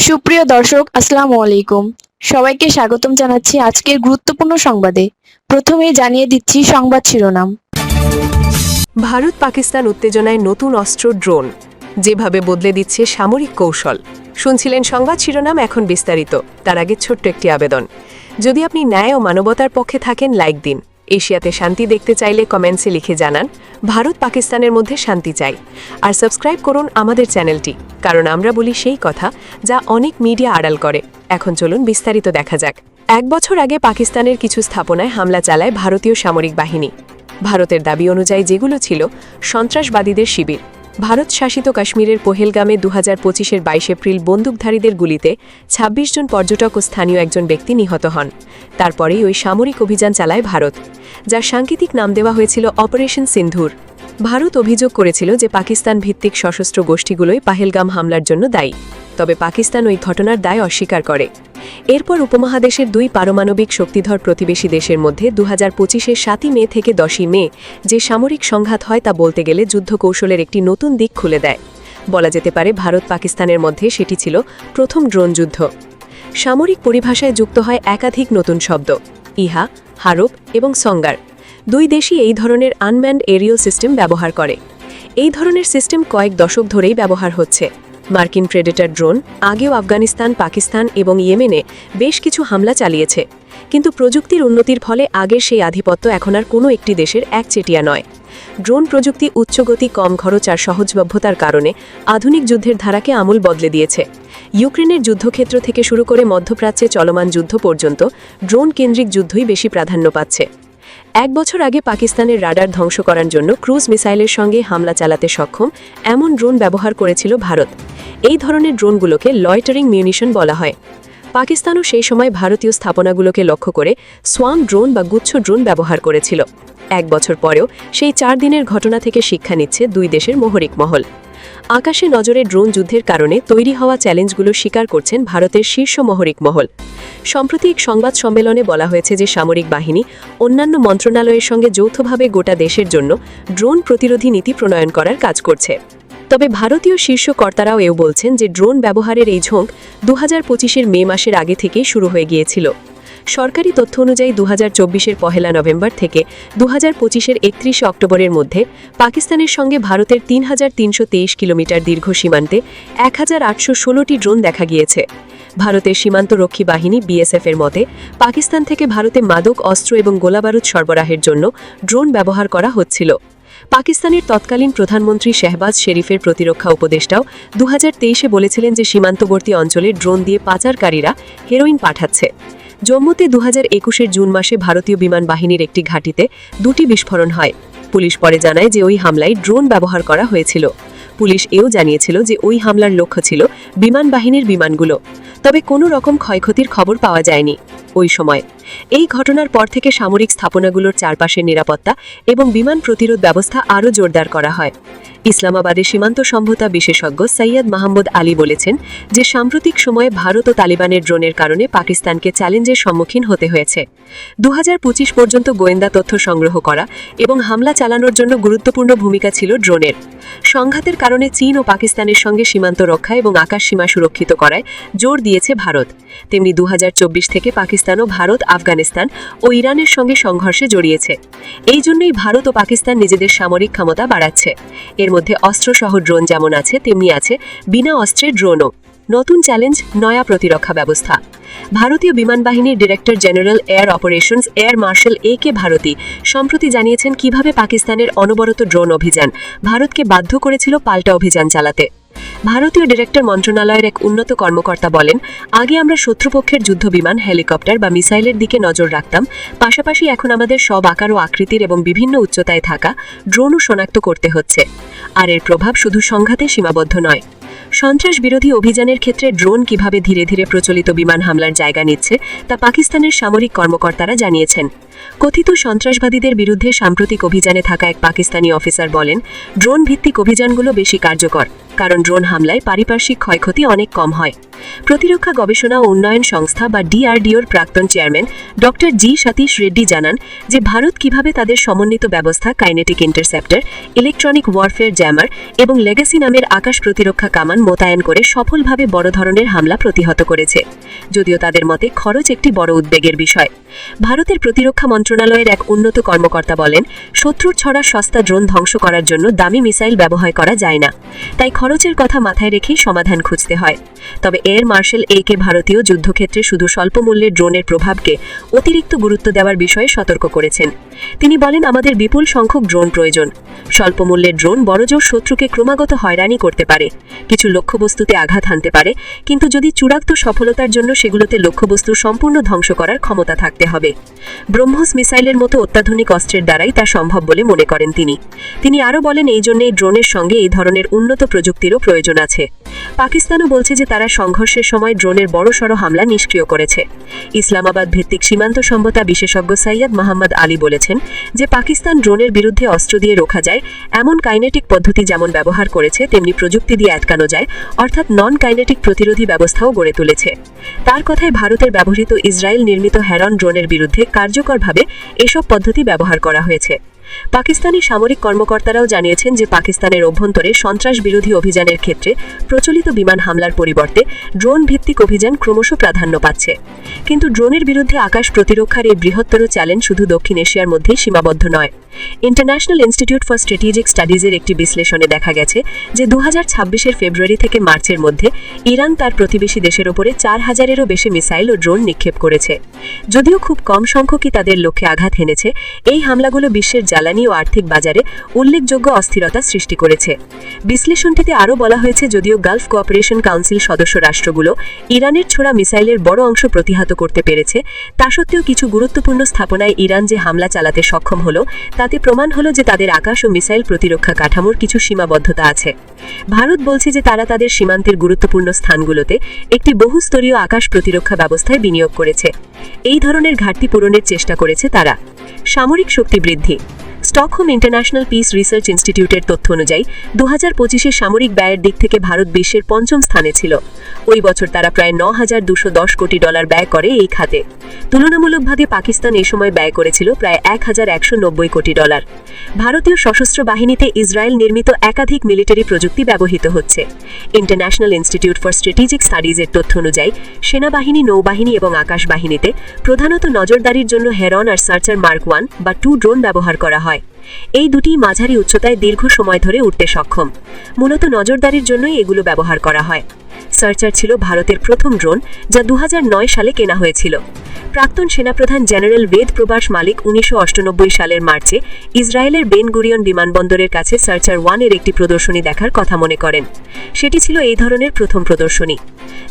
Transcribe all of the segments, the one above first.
সুপ্রিয় দর্শক, আসসালামু আলাইকুম। সবাইকে স্বাগতম জানাচ্ছি আজকের গুরুত্বপূর্ণ সংবাদে। প্রথমেই জানিয়ে দিচ্ছি সংবাদ শিরোনাম। ভারত পাকিস্তান উত্তেজনায় নতুন অস্ত্র ড্রোন যেভাবে বদলে দিচ্ছে সামরিক কৌশল। শুনছিলেন সংবাদ শিরোনাম, এখন বিস্তারিত। তার আগে ছোট্ট একটি আবেদন, যদি আপনি ন্যায় ও মানবতার পক্ষে থাকেন লাইক দিন। এশিয়াতে শান্তি দেখতে চাইলে কমেন্টসে লিখে জানান ভারত পাকিস্তানের মধ্যে শান্তি চাই। আর সাবস্ক্রাইব করুন আমাদের চ্যানেলটি, কারণ আমরা বলি সেই কথা যা অনেক মিডিয়া আড়াল করে। এখন চলুন বিস্তারিত দেখা যাক। 1 বছর আগে পাকিস্তানের কিছু স্থাপনায় হামলা চালায় ভারতীয় সামরিক বাহিনী। ভারতের দাবি অনুযায়ী যেগুলো ছিল সন্ত্রাসবাদীদের শিবির। ভারত শাসিত কাশ্মীরের পহেলগামে 2025-এর 22 এপ্রিল বন্দুকধারীদের গুলিতে 26 জন পর্যটক ও স্থানীয় একজন ব্যক্তি নিহত হন। তারপরেই ওই সামরিক অভিযান চালায় ভারত, যার সাংকেতিক নাম দেওয়া হয়েছিল অপারেশন সিন্ধুর। ভারত অভিযোগ করেছিল যে পাকিস্তান ভিত্তিক সশস্ত্র গোষ্ঠীগুলোই পাহেলগাম হামলার জন্য দায়ী, তবে পাকিস্তান ওই ঘটনার দায় অস্বীকার করে। এরপর উপমহাদেশের 2 পারমাণবিক শক্তিধর প্রতিবেশী দেশের মধ্যে 2025-এর 7 মে থেকে 10 মে যে সামরিক সংঘাত হয় তা বলতে গেলে যুদ্ধ কৌশলের একটি নতুন দিক খুলে দেয়। বলা যেতে পারে ভারত পাকিস্তানের মধ্যে সেটি ছিল প্রথম ড্রোন যুদ্ধ। সামরিক পরিভাষায় যুক্ত হয় একাধিক নতুন শব্দ, ইহা, হারব এবং সঙ্গার। 2 দেশই এই ধরনের আনম্যান্ড এরিয়াল সিস্টেম ব্যবহার করে। এই ধরনের সিস্টেম কয়েক দশক ধরেই ব্যবহার হচ্ছে। মার্কিন প্রেডেটর ড্রোন আগেও আফগানিস্তান, পাকিস্তান এবং ইয়েমেনে বেশ কিছু হামলা চালিয়েছে, কিন্তু প্রযুক্তির উন্নতির ফলে আগের সেই আধিপত্য এখন আর কোনো একটি দেশের একচেটিয়া নয়। ড্রোন প্রযুক্তি উচ্চগতি, কম খরচ আর সহজলভ্যতার কারণে আধুনিক যুদ্ধের ধারাকে আমূল বদলে দিয়েছে। ইউক্রেনের যুদ্ধক্ষেত্র থেকে শুরু করে মধ্যপ্রাচ্যে চলমান যুদ্ধ পর্যন্ত ড্রোন কেন্দ্রিক যুদ্ধই বেশি প্রাধান্য পাচ্ছে। 1 বছর আগে পাকিস্তানের রাডার ধ্বংস করার জন্য ক্রুজ মিসাইলের সঙ্গে হামলা চালাতে সক্ষম এমন ড্রোন ব্যবহার করেছিল ভারত। এই ধরনের ড্রোনগুলোকে লয়টারিং মিউনিশন বলা হয়। পাকিস্তানও সেই সময় ভারতীয় স্থাপনাগুলোকে লক্ষ্য করে সোয়াম ড্রোন বা গুচ্ছ ড্রোন ব্যবহার করেছিল। 1 বছর পরেও সেই 4 দিনের ঘটনা থেকে শিক্ষা নিচ্ছে 2 দেশের মহরিক মহল। আকাশে নজরে ড্রোন যুদ্ধের কারণে তৈরি হওয়া চ্যালেঞ্জগুলো স্বীকার করছেন ভারতের শীর্ষ মহরিক মহল। সম্প্রতি এক সংবাদ সম্মেলনে বলা হয়েছে যে সামরিক বাহিনী অন্যান্য মন্ত্রণালয়ের সঙ্গে যৌথভাবে গোটা দেশের জন্য ড্রোন প্রতিরোধী নীতি প্রণয়ন করার কাজ করছে। তবে ভারতীয় শীর্ষ কর্তারাও এও বলছেন যে ড্রোন ব্যবহারের এই ঝোঁক 2025-এর মে মাসের আগে থেকেই শুরু হয়ে গিয়েছিল। সরকারি তথ্য অনুযায়ী 2024-এর 1 নভেম্বর থেকে 2025-এর 31 অক্টোবরের মধ্যে পাকিস্তানের সঙ্গে ভারতের 3323 কিলোমিটার দীর্ঘ সীমান্তে 1816টি ড্রোন দেখা গিয়েছে। ভারতের সীমান্তরক্ষী বাহিনী বিএসএফ-এর মতে পাকিস্তান থেকে ভারতে মাদক, অস্ত্র এবং গোলাবারুদ সরবরাহের জন্য ড্রোন ব্যবহার করা হচ্ছিল। পাকিস্তানের তৎকালীন প্রধানমন্ত্রী শেহবাজ শরীফের প্রতিরক্ষা উপদেষ্টাও 2023-এ বলেছিলেন যে সীমান্তবর্তী অঞ্চলে ড্রোন দিয়ে পাচারকারীরা হেরোইন পাঠাচ্ছে। জম্মুতে 2021-এর জুন মাসে ভারতীয় বিমান বাহিনীর একটি ঘাঁটিতে 2টি বিস্ফোরণ হয়। পুলিশ পরে জানায় যে ওই হামলায় ড্রোন ব্যবহার করা হয়েছিল। পুলিশ এও জানিয়েছিল যে ওই হামলার লক্ষ্য ছিল বিমান বাহিনীর বিমানগুলো, তবে কোনো রকম ক্ষয়ক্ষতির খবর পাওয়া যায়নি ওই সময়। এই ঘটনার পর থেকে সামরিক স্থাপনাগুলোর চারপাশের নিরাপত্তা এবং বিমান প্রতিরোধ ব্যবস্থা আরও জোরদার করা হয়। ইসলামাবাদের সীমান্ত সমঝোতা বিশেষজ্ঞ সৈয়দ মাহমুদ আলী বলেছেন যে সাম্প্রতিক সময়ে ভারত ও তালিবানের ড্রোনের কারণে পাকিস্তানকে চ্যালেঞ্জের সম্মুখীন হতে হয়েছে। 2025 পর্যন্ত গোয়েন্দা তথ্য সংগ্রহ করা এবং হামলা চালানোর জন্য গুরুত্বপূর্ণ ভূমিকা ছিল ড্রোনের। সংঘাতের কারণে চীন ও পাকিস্তানের সঙ্গে সীমান্ত রক্ষা এবং আকাশ সীমা সুরক্ষিত করায় জোর দিয়েছে ভারত। তেমনি 2024 থেকে পাকিস্তানও ভারত, আফগানিস্তান ও ইরানের সঙ্গে সংঘর্ষে জড়িয়েছে। এই জন্যই ভারত ও পাকিস্তান নিজেদের সামরিক ক্ষমতা বাড়াচ্ছে। এর মধ্যে অস্ত্রসহ ড্রোন যেমন আছে, তেমনি আছে বিনা অস্ত্রের ড্রোনও। নতুন চ্যালেঞ্জ, নয়া প্রতিরক্ষা ব্যবস্থা। ভারতীয় বিমান বাহিনীর director general air operations air marshal A.K. Bharti সম্প্রতি জানিয়েছেন কিভাবে পাকিস্তানের অনবরত ড্রোন অভিযান ভারতকে বাধ্য করেছিল পাল্টা অভিযান চালাতে। ভারতীয় ডিরেক্টর মন্ত্রণালয়ের এক উন্নত কর্মকর্তা বলেন, আগে আমরা শত্রুপক্ষের যুদ্ধবিমান, হেলিকপ্টার বা মিসাইলের দিকে নজর রাখতাম, পাশাপাশি এখন আমাদের সব আকার ও আকৃতির এবং বিভিন্ন উচ্চতায় থাকা ড্রোনও শনাক্ত করতে হচ্ছে। আর এর প্রভাব শুধু সংঘাতে সীমাবদ্ধ নয়। সন্ত্রাস বিরোধী অভিযানের ক্ষেত্রে ড্রোন কিভাবে ধীরে ধীরে প্রচলিত বিমান হামলার জায়গা নিচ্ছে তা পাকিস্তানের সামরিক কর্মকর্তারা জানিয়েছেন। কথিত সন্ত্রাসবাদীদের বিরুদ্ধে সাম্প্রতিক অভিযানে থাকা এক পাকিস্তানি অফিসার বলেন, ড্রোন ভিত্তিক অভিযানগুলো বেশি কার্যকর, কারণ ড্রোন হামলায় পারিপার্শ্বিক ক্ষয়ক্ষতি অনেক কম হয়। প্রতিরক্ষা গবেষণা ও উন্নয়ন সংস্থা বা ডিআরডিওর প্রাক্তন চেয়ারম্যান ডক্টর জি সতীশ রেড্ডি জানান যে ভারত কিভাবে তাদের সমন্বিত ব্যবস্থা kinetic interceptor, electronic warfare jammer এবং লেগাসি নামের আকাশ প্রতিরক্ষা কামান মোতায়েন করে সফলভাবে বড় ধরনের হামলা প্রতিহত করেছে। যদিও তাদের মতে খরচ একটি বড় উদ্বেগের বিষয়। ভারতের প্রতিরক্ষা মন্ত্রণালয়ের এক উন্নত কর্মকর্তা বলেন, শত্রুর ছড়া সস্তা ড্রোন ধ্বংস করার জন্য দামি মিসাইল ব্যবহার করা যায় না, তাই খরচের কথা মাথায় রেখেই সমাধান খুঁজতে হয়। তবে এয়ার মার্শাল কে ভারতীয় যুদ্ধক্ষেত্রে শুধু স্বল্প মূল্যের ড্রোনের প্রভাবকে অতিরিক্ত গুরুত্ব দেওয়ার বিষয়ে সতর্ক করেছেন। তিনি বলেন, আমাদের বিপুল সংখ্যক ড্রোন প্রয়োজন। স্বল্প মূল্যের ড্রোন বড়জোর শত্রুকে ক্রমাগত হয়রানি করতে পারে, কিছু লক্ষ্যবস্তুতে আঘাত হানতে পারে, কিন্তু যদি চূড়ান্ত সফলতার জন্য সেগুলোতে লক্ষ্যবস্তু সম্পূর্ণ ধ্বংস করার ক্ষমতা থাকতে হবে। ব্রহ্মোস মিসাইলের মতো অত্যাধুনিক অস্ত্রের দ্বারাই তা সম্ভব বলে মনে করেন তিনি আরও বলেন, এই জন্য এই ড্রোনের সঙ্গে এই ধরনের উন্নত প্রযুক্তিরও প্রয়োজন আছে। পাকিস্তানও বলছে যে তারা সংঘর্ষের সময় ড্রোনের বড়সড় হামলা নিষ্ক্রিয় করেছে। ইসলামাবাদ ভিত্তিক সীমান্ত সমঝোতা বিশেষজ্ঞ সৈয়দ মোহাম্মদ আলী বলেছেন যে পাকিস্তান ড্রোনের বিরুদ্ধে অস্ত্র দিয়ে রোখা যায় এমন কাইনেটিক পদ্ধতি যেমন ব্যবহার করেছে, তেমনি প্রযুক্তি দিয়ে আটকানো যায়, অর্থাৎ নন কাইনেটিক প্রতিরোধী ব্যবস্থাও গড়ে তুলেছে। তার কথায় ভারতের ব্যবহৃত ইসরায়েল নির্মিত হেরন ড্রোনের বিরুদ্ধে কার্যকরভাবে এসব পদ্ধতি ব্যবহার করা হয়েছে। পাকিস্তানি সামরিক কর্মকর্তারাও জানিয়েছেন যে পাকিস্তানের অভ্যন্তরে সন্ত্রাস বিরোধী অভিযানের ক্ষেত্রে প্রচলিত বিমান হামলার পরিবর্তে ড্রোন ভিত্তিক অভিযান ক্রমশ প্রাধান্য পাচ্ছে। কিন্তু ড্রোনের বিরুদ্ধে আকাশ প্রতিরক্ষার এই বৃহত্তর চ্যালেঞ্জ শুধু দক্ষিণ এশিয়ার মধ্যেই সীমাবদ্ধ নয়। ইন্টারন্যাশনাল ইনস্টিটিউট ফর স্ট্র্যাটেজিক স্টাডিজের একটি বিশ্লেষণে দেখা গেছে যে 2026-এর ফেব্রুয়ারি থেকে মার্চের মধ্যে ইরান তার প্রতিবেশী দেশের ওপরে 4000-এরও বেশি মিসাইল ও ড্রোন নিক্ষেপ করেছে। যদিও খুব কম সংখ্যকই তাদের লক্ষ্যে আঘাত হেনেছে, এই হামলাগুলো বিশ্বের জ্বালানি ও আর্থিক বাজারে উল্লেখযোগ্য অস্থিরতা সৃষ্টি করেছে। বিশ্লেষণটিতে আরও বলা হয়েছে, যদিও গালফ কোঅপারেশন কাউন্সিল সদস্য রাষ্ট্রগুলো ইরানের ছোড়া মিসাইলের বড় অংশ প্রতিহত করতে পেরেছে, তা সত্ত্বেও কিছু গুরুত্বপূর্ণ স্থাপনায় ইরান যে হামলা চালাতে সক্ষম হলো, তাতে প্রমাণ হলো যে তাদের আকাশ ও মিসাইল প্রতিরক্ষা কাঠামোর কিছু সীমাবদ্ধতা আছে। ভারত বলছে যে তারা তাদের সীমান্তের গুরুত্বপূর্ণ স্থানগুলোতে একটি বহুস্তরীয় আকাশ প্রতিরক্ষা ব্যবস্থায় বিনিয়োগ করেছে। এই ধরনের ঘাটতি পূরণের চেষ্টা করেছে তারা। সামরিক শক্তি বৃদ্ধি। স্টকহোম ইন্টারন্যাশনাল পিস রিসার্চ ইনস্টিটিউটের তথ্য অনুযায়ী 2025-এ সামরিক ব্যয়ের দিক থেকে ভারত বিশ্বের পঞ্চম স্থানে ছিল। ওই বছর তারা প্রায় $9,210 কোটি ব্যয় করে এই খাতে। তুলনামূলকভাবে পাকিস্তান এই সময় ব্যয় করেছিল প্রায় $1,190 কোটি। ভারতীয় সশস্ত্র বাহিনীতে ইসরায়েল নির্মিত একাধিক মিলিটারি প্রযুক্তি ব্যবহৃত হচ্ছে। ইন্টারন্যাশনাল ইনস্টিটিউট ফর স্ট্র্যাটেজিক স্টাডিজের তথ্য অনুযায়ী সেনাবাহিনী, নৌবাহিনী এবং আকাশ বাহিনীতে প্রধানত নজরদারির জন্য হেরন আর সার্চার মার্ক 1 বা 2 ড্রোন ব্যবহার করা হয়। এই দুটি মাঝারি উচ্চতায় দীর্ঘ সময় ধরে উঠতে সক্ষম। মূলত নজরদারির জন্যই এগুলো ব্যবহার করা হয়। সার্চার ছিল ভারতের প্রথম ড্রোন, যা 2009 সালে কেনা হয়েছিল। প্রাক্তন সেনাপ্রধান জেনারেল বেদ প্রবাস মালিক 1998 সালের মার্চে ইসরায়েলের বেন গুরিয়ন বিমানবন্দরের কাছে সার্চার 1-এর একটি প্রদর্শনী দেখার কথা মনে করেন। সেটি ছিল এই ধরনের প্রথম প্রদর্শনী।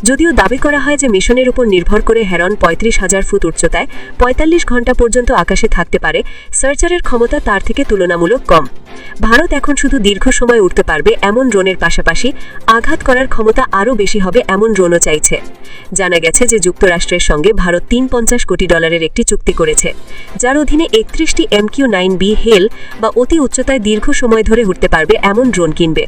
যদিও দাবি করা হয় যে মিশনের উপর নির্ভর করে হেরন 35,000 ফুট উচ্চতায় 45 ঘন্টা পর্যন্ত আকাশে থাকতে পারে, সার্চারের ক্ষমতা তার থেকে তুলনামূলক কম। ভারত এখন শুধু দীর্ঘ সময় উঠতে পারবে এমন ড্রোনের পাশাপাশি আঘাত করার ক্ষমতা আরও বেশি হবে এমন ড্রোনও চাইছে। জানা গেছে যে যুক্তরাষ্ট্রের সঙ্গে ভারত $350 কোটি একটি চুক্তি করেছে, যার অধীনে 31টি MQ-9B হেল বা অতি উচ্চতায় দীর্ঘ সময় ধরে উঠতে পারবে এমন ড্রোন কিনবে।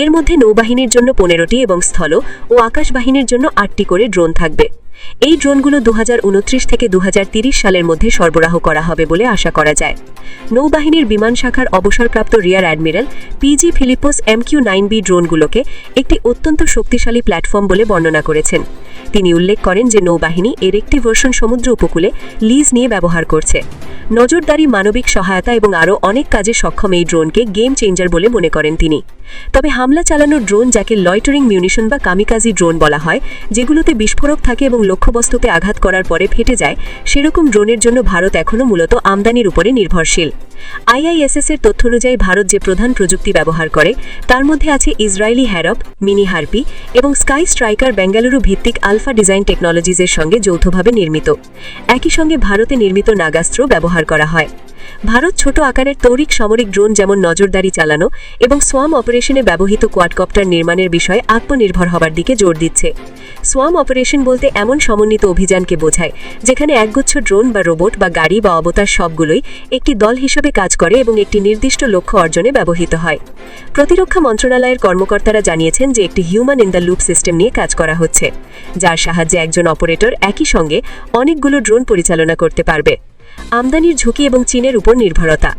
এর মধ্যে নৌবাহিনীর জন্য 15টি এবং স্থল ও আকাশ বাহিনীর জন্য 8টি করে ড্রোন থাকবে। এই ড্রোনগুলো 2029 থেকে 2030 সালের মধ্যে সরবরাহ করা হবে বলে আশা করা যায়। নৌবাহিনীর বিমান শাখার অবসরপ্রাপ্ত রিয়ার অ্যাডমিরাল PG ফিলিপোস MQ-9B ড্রোনগুলোকে একটি অত্যন্ত শক্তিশালী প্ল্যাটফর্ম বলে বর্ণনা করেছেন। তিনি উল্লেখ করেন যে নৌবাহিনী এর একটি ভার্সন সমুদ্র উপকূলে লিজ নিয়ে ব্যবহার করছে। নজরদারি, মানবিক সহায়তা এবং আরও অনেক কাজে সক্ষম এই ড্রোনকে গেম চেঞ্জার বলে মনে করেন তিনি। তবে হামলা চালানোর ড্রোন, যাকে লয়টারিং মিউনিশন বা কামিকাজি ড্রোন বলা হয়, যেগুলোতে বিস্ফোরক থাকে এবং লক্ষ্যবস্তুতে আঘাত করার পরে ফেটে যায়, সেরকম ড্রোনের জন্য ভারত এখনও মূলত আমদানির উপরে নির্ভরশীল। IISS-এর তথ্য অনুযায়ী ভারত যে প্রধান প্রযুক্তি ব্যবহার করে তার মধ্যে আছে ইসরায়েলি হ্যারপ, মিনি হার্পি এবং স্কাই স্ট্রাইকার বেঙ্গালুরু ভিত্তিক আলফা ডিজাইন টেকনোলজিজের সঙ্গে যৌথভাবে নির্মিত। একই সঙ্গে ভারতে নির্মিত নাগাস্ত্র ব্যবহার করা হয়। ভারত ছোট আকারের তৌরিক সামরিক ড্রোন যেমন নজরদারি চালানো এবং সোয়াম অপারেশনে ব্যবহৃত কোয়াডকপ্টার নির্মাণের বিষয়ে আত্মনির্ভর হবার দিকে জোর দিচ্ছে। সোয়াম অপারেশন বলতে এমন সমন্বিত অভিযানকে বোঝায় যেখানে একগুচ্ছ ড্রোন বা রোবট বা গাড়ি বা অবতার সবগুলোই একটি দল হিসেবে কাজ করে এবং একটি নির্দিষ্ট লক্ষ্য অর্জনে ব্যবহৃত হয়। প্রতিরক্ষা মন্ত্রণালয়ের কর্মকর্তারা জানিয়েছেন যে একটি human in the loop system নিয়ে কাজ করা হচ্ছে, যার সাহায্যে একজন অপারেটর একই সঙ্গে অনেকগুলো ড্রোন পরিচালনা করতে পারবে। আমদানির ঝুঁকি এবং চীনের উপর নির্ভরতা।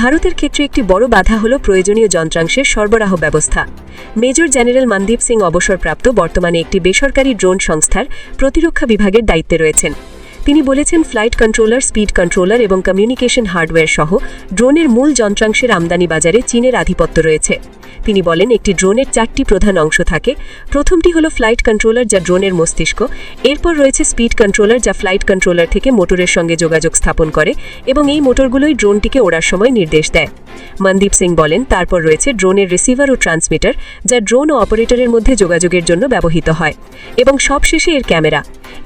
ভারতের ক্ষেত্রে একটি বড় বাধা হল প্রয়োজনীয় যন্ত্রাংশের সরবরাহ ব্যবস্থা। মেজর জেনারেল মনদীপ সিং অবসরপ্রাপ্ত বর্তমানে একটি বেসরকারি ড্রোন সংস্থার প্রতিরক্ষা বিভাগের দায়িত্বে রয়েছেন। তিনি বলেছেন, ফ্লাইট কন্ট্রোলার, স্পিড কন্ট্রোলার এবং কমিউনিকেশন হার্ডওয়্যার সহ ড্রোনের মূল যন্ত্রাংশের আমদানি বাজারে চীনের আধিপত্য রয়েছে। তিনি বলেন, একটি ড্রোনের 4টি প্রধান অংশ থাকে। প্রথমটি হলো ফ্লাইট কন্ট্রোলার, যা ড্রোনের মস্তিষ্ক। এরপর রয়েছে স্পিড কন্ট্রোলার, যা ফ্লাইট কন্ট্রোলার থেকে মোটরের সঙ্গে যোগাযোগ স্থাপন করে এবং এই মোটরগুলোই ড্রোনটিকে ওড়ার সময় নির্দেশ দেয়। মনদীপ সিং বলেন, তারপর রয়েছে ড্রোনের রিসিভার ও ট্রান্সমিটার, যা ড্রোন ও অপারেটরের মধ্যে যোগাযোগের জন্য ব্যবহৃত হয়, এবং সবশেষে এর ক্যামেরা।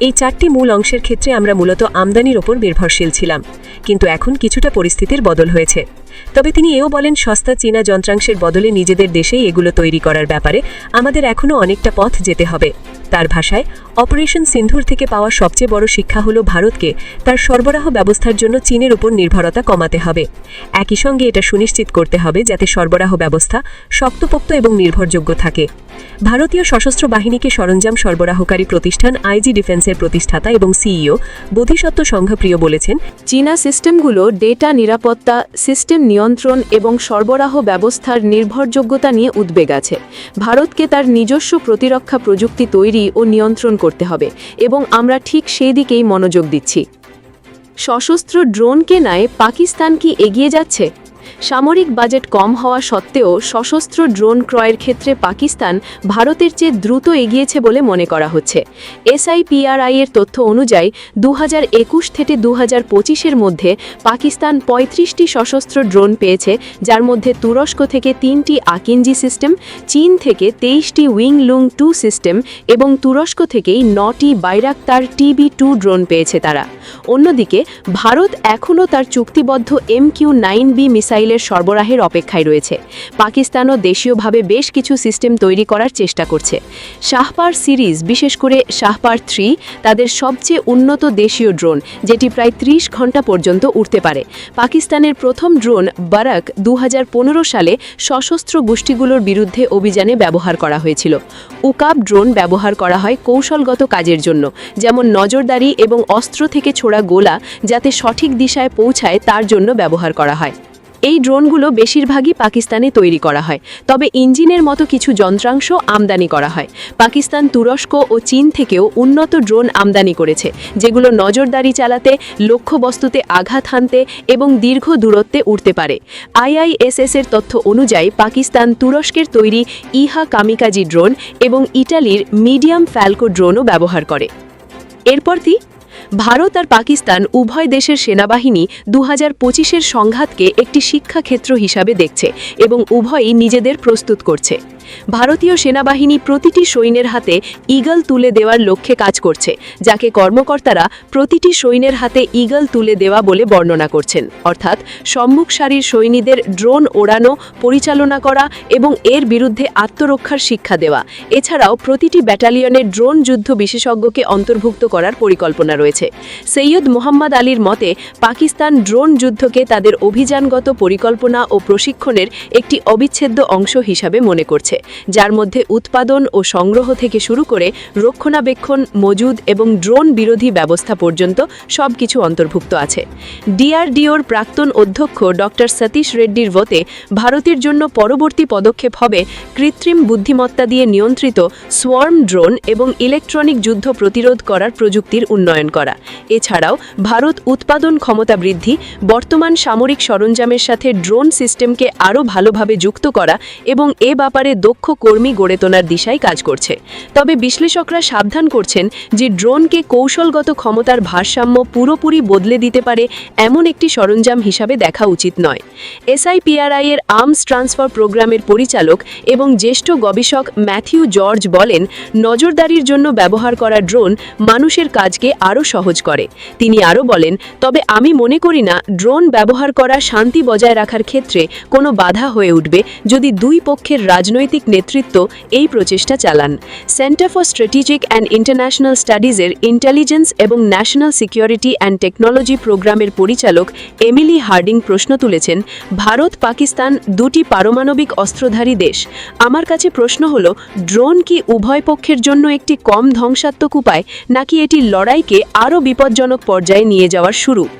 এই 4টি মূল অংশের ক্ষেত্রে আমরা মূলত আমদানির ওপর নির্ভরশীল ছিলাম, কিন্তু এখন কিছুটা পরিস্থিতির বদল হয়েছে। তবে তিনি এও বলেন, সস্তা চীনা যন্ত্রাংশের বদলে নিজেদের দেশেই এগুলো তৈরি করার ব্যাপারে আমাদের এখনও অনেকটা পথ যেতে হবে। তার ভাষায়, অপারেশন সিন্ধুর থেকে পাওয়া সবচেয়ে বড় শিক্ষা হল ভারতকে তার সরবরাহ ব্যবস্থার জন্য চীনের উপর নির্ভরতা কমাতে হবে। একই সঙ্গে এটা সুনিশ্চিত করতে হবে যাতে সরবরাহ ব্যবস্থা শক্তপোক্ত এবং নির্ভরযোগ্য থাকে। ভারতীয় সশস্ত্র বাহিনীকে সরঞ্জাম সরবরাহকারী প্রতিষ্ঠান আইজি ডিফেন্সের প্রতিষ্ঠাতা এবং সিইও বোধিসত্ত্ব সংঘপ্রিয় বলেছেন, চীনা সিস্টেমগুলো ডেটা নিরাপত্তা, সিস্টেম নিয়ন্ত্রণ এবং সরবরাহ ব্যবস্থার নির্ভরযোগ্যতা নিয়ে উদ্বেগ আছে। ভারতকে তার নিজস্ব প্রতিরক্ষা প্রযুক্তি তৈরি ও নিয়ন্ত্রণ করতে হবে এবং আমরা ঠিক সেই দিকেই মনোযোগ দিচ্ছি। সশস্ত্র ড্রোন কেনায় পাকিস্তান কি এগিয়ে যাচ্ছে? সামরিক বাজেট কম হওয়া সত্ত্বেও সশস্ত্র ড্রোন ক্রয়ের ক্ষেত্রে পাকিস্তান ভারতের চেয়ে দ্রুত এগিয়েছে বলে মনে করা হচ্ছে। SIPRI এর তথ্য অনুযায়ী 2021 থেকে 2025-এর মধ্যে পাকিস্তান 35টি সশস্ত্র ড্রোন পেয়েছে, যার মধ্যে তুরস্ক থেকে 3টি আকিনজি সিস্টেম, চীন থেকে 23টি উইংলুং 2 সিস্টেম এবং তুরস্ক থেকেই 9টি বাইরাক্তার TB2 ড্রোন পেয়েছে তারা। অন্যদিকে ভারত এখনও তার চুক্তিবদ্ধ MQ-9B মিসাইলের সরবরাহের অপেক্ষায় রয়েছে। পাকিস্তানও দেশীয়ভাবে বেশ কিছু সিস্টেম তৈরি করার চেষ্টা করছে। শাহপার সিরিজ, বিশেষ করে শাহপার 3, তাদের সবচেয়ে উন্নত দেশীয় ড্রোন, যেটি প্রায় 30 ঘন্টা পর্যন্ত উড়তে পারে। পাকিস্তানের প্রথম ড্রোন বারাক 2015 সালে সশস্ত্র গোষ্ঠীগুলোর বিরুদ্ধে অভিযানে ব্যবহার করা হয়েছিল। উকাব ড্রোন ব্যবহার করা হয় কৌশলগত কাজের জন্য, যেমন নজরদারি এবং অস্ত্র থেকে ছোড়া গোলা যাতে সঠিক দিশায় পৌঁছায় তার জন্য ব্যবহার করা হয়। এই ড্রোনগুলো বেশিরভাগই পাকিস্তানে তৈরি করা হয়, তবে ইঞ্জিনের মতো কিছু যন্ত্রাংশ আমদানি করা হয়। পাকিস্তান তুরস্ক ও চীন থেকেও উন্নত ড্রোন আমদানি করেছে, যেগুলো নজরদারি চালাতে, লক্ষ্যবস্তুতে আঘাত হানতে এবং দীর্ঘ দূরত্বে উড়তে পারে। IISS এর তথ্য অনুযায়ী পাকিস্তান তুরস্কের তৈরি ইহা কামিকাজি ড্রোন এবং ইটালির মিডিয়াম ফ্যালকো ড্রোনও ব্যবহার করে। এরপরই ভারত আর পাকিস্তান উভয় দেশের সেনাবাহিনী 2025-এর সংঘাতকে একটি শিক্ষাক্ষেত্র হিসাবে দেখছে এবং উভয়ই নিজেদের প্রস্তুত করছে। ভারতীয় সেনাবাহিনী প্রতিটি সৈন্যের হাতে ঈগল তুলে দেওয়ার লক্ষ্যে কাজ করছে, যাকে কর্মকর্তারা প্রতিটি সৈন্যের হাতে ঈগল তুলে দেওয়া বলে বর্ণনা করছেন, অর্থাৎ সম্মুখ সারির সৈনিকদের ড্রোন ওড়ানো, পরিচালনা করা এবং এর বিরুদ্ধে আত্মরক্ষার শিক্ষা দেওয়া। এছাড়াও প্রতিটি ব্যাটালিয়নের ড্রোন যুদ্ধ বিশেষজ্ঞকে অন্তর্ভুক্ত করার পরিকল্পনা রয়েছে। সৈয়দ মোহাম্মদ আলীর মতে, পাকিস্তান ড্রোন যুদ্ধকে তাদের অভিযানগত পরিকল্পনা ও প্রশিক্ষণের একটি অবিচ্ছেদ্য অংশ হিসাবে মনে করছে, যার মধ্যে উৎপাদন ও সংগ্রহ থেকে শুরু করে রক্ষণাবেক্ষণ, মজুদ এবং ড্রোন বিরোধী ব্যবস্থা পর্যন্ত সবকিছু অন্তর্ভুক্ত আছে। DRDOর প্রাক্তন অধ্যক্ষ ডক্টর সতীশ রেড্ডির মতে, ভারতের জন্য পরবর্তী পদক্ষেপ হবে কৃত্রিম বুদ্ধিমত্তা দিয়ে নিয়ন্ত্রিত সোয়ার্ম ড্রোন এবং ইলেকট্রনিক যুদ্ধ প্রতিরোধ করার প্রযুক্তির উন্নয়ন করা। এছাড়াও ভারত উৎপাদন ক্ষমতা বৃদ্ধি, বর্তমান সামরিক সরঞ্জামের সাথে ড্রোন সিস্টেমকে আরও ভালোভাবে যুক্ত করা এবং এ ব্যাপারে দক্ষ কর্মী গড়ে তোলার দিশায় কাজ করছে। তবে বিশ্লেষকরা সাবধান করছেন যে ড্রোনকে কৌশলগত ক্ষমতার ভারসাম্য পুরোপুরি বদলে দিতে পারে এমন একটি সরঞ্জাম হিসাবে দেখা উচিত নয়। SIPRI এর আর্মস ট্রান্সফার প্রোগ্রামের পরিচালক এবং জ্যেষ্ঠ গবেষক ম্যাথিউ জর্জ বলেন, নজরদারির জন্য ব্যবহার করা ড্রোন মানুষের কাজকে আরও সহজ করে। তিনি আরও বলেন, তবে আমি মনে করি না ড্রোন ব্যবহার করা শান্তি বজায় রাখার ক্ষেত্রে কোনো বাধা হয়ে উঠবে যদি দুই পক্ষের রাজনৈতিক নেতৃত্ব এই প্রচেষ্টা চালান। Centre for strategic and international স্টাডিজের ইন্টেলিজেন্স এবং ন্যাশনাল সিকিউরিটি অ্যান্ড টেকনোলজি প্রোগ্রামের পরিচালক এমিলি হার্ডিং প্রশ্ন তুলেছেন, ভারত পাকিস্তান দুটি পারমাণবিক অস্ত্রধারী দেশ। আমার কাছে প্রশ্ন হলো, ড্রোন কি উভয় পক্ষের জন্য একটি কম ধ্বংসাত্মক উপায়, নাকি এটি লড়াইকে আরও বিপজ্জনক পর্যায়ে নিয়ে যাওয়ার শুরু?